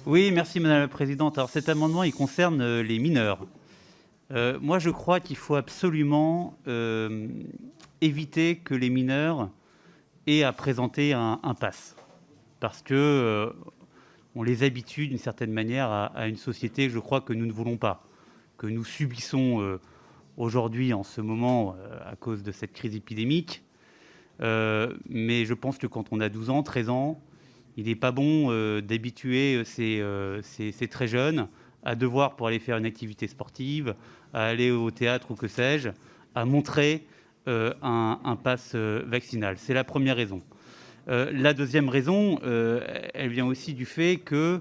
Oui, merci Madame la Présidente. Alors cet amendement, il concerne les mineurs. Moi, je crois qu'il faut absolument éviter que les mineurs aient à présenter un pass, parce que on les habitue d'une certaine manière à une société, je crois, que nous ne voulons pas, que nous subissons aujourd'hui, en ce moment, à cause de cette crise épidémique. Mais je pense que quand on a 12 ans, 13 ans, il n'est pas bon d'habituer ces très jeunes à devoir, pour aller faire une activité sportive, à aller au théâtre ou que sais-je, à montrer un pass vaccinal. C'est la première raison. La deuxième raison, elle vient aussi du fait que,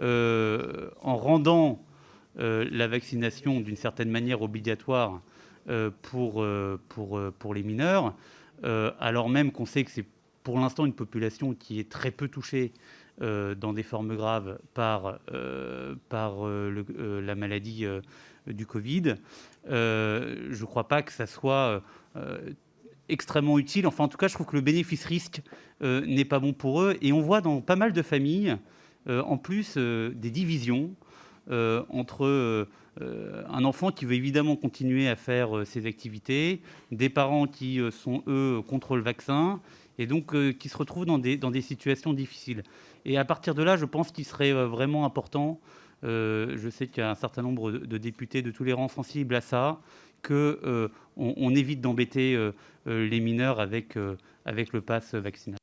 en rendant la vaccination d'une certaine manière obligatoire pour les mineurs, alors même qu'on sait que c'est pour l'instant une population qui est très peu touchée dans des formes graves par la maladie du Covid. Je ne crois pas que ça soit extrêmement utile. Enfin, en tout cas, je trouve que le bénéfice-risque n'est pas bon pour eux. Et on voit dans pas mal de familles, en plus, des divisions entre un enfant qui veut évidemment continuer à faire ses activités, des parents qui sont, eux, contre le vaccin, et donc qui se retrouvent dans des situations difficiles. Et à partir de là, je pense qu'il serait vraiment important, je sais qu'il y a un certain nombre de députés de tous les rangs sensibles à ça, qu'on évite d'embêter les mineurs avec le pass vaccinal.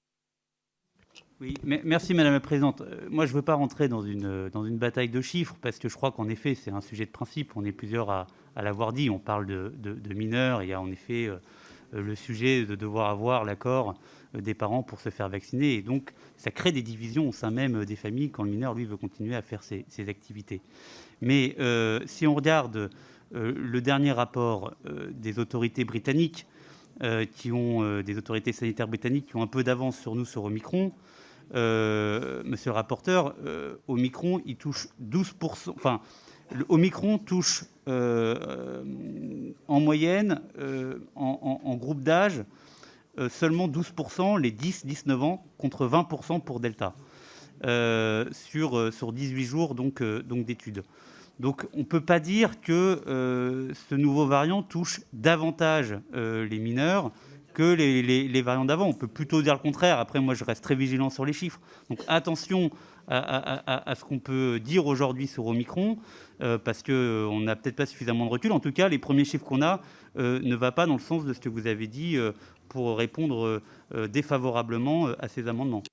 Oui, merci Madame la Présidente. Moi, je ne veux pas rentrer dans une bataille de chiffres, parce que je crois qu'en effet, c'est un sujet de principe. On est plusieurs à l'avoir dit. On parle de mineurs. Il y a en effet le sujet de devoir avoir l'accord des parents pour se faire vacciner. Et donc, ça crée des divisions au sein même des familles quand le mineur, lui, veut continuer à faire ses activités. Mais si on regarde le dernier rapport des autorités britanniques, des autorités sanitaires britanniques qui ont un peu d'avance sur nous sur Omicron, monsieur le rapporteur, Omicron, il touche 12%. Enfin, Omicron touche en moyenne, en groupe d'âge, seulement 12%, les 10-19 ans, contre 20% pour Delta, sur 18 jours donc d'études. Donc on ne peut pas dire que ce nouveau variant touche davantage les mineurs que les variants d'avant. On peut plutôt dire le contraire. Après, moi, je reste très vigilant sur les chiffres. Donc attention à ce qu'on peut dire aujourd'hui sur Omicron, parce qu'on n'a peut-être pas suffisamment de recul. En tout cas, les premiers chiffres qu'on a ne vont pas dans le sens de ce que vous avez dit pour répondre défavorablement à ces amendements.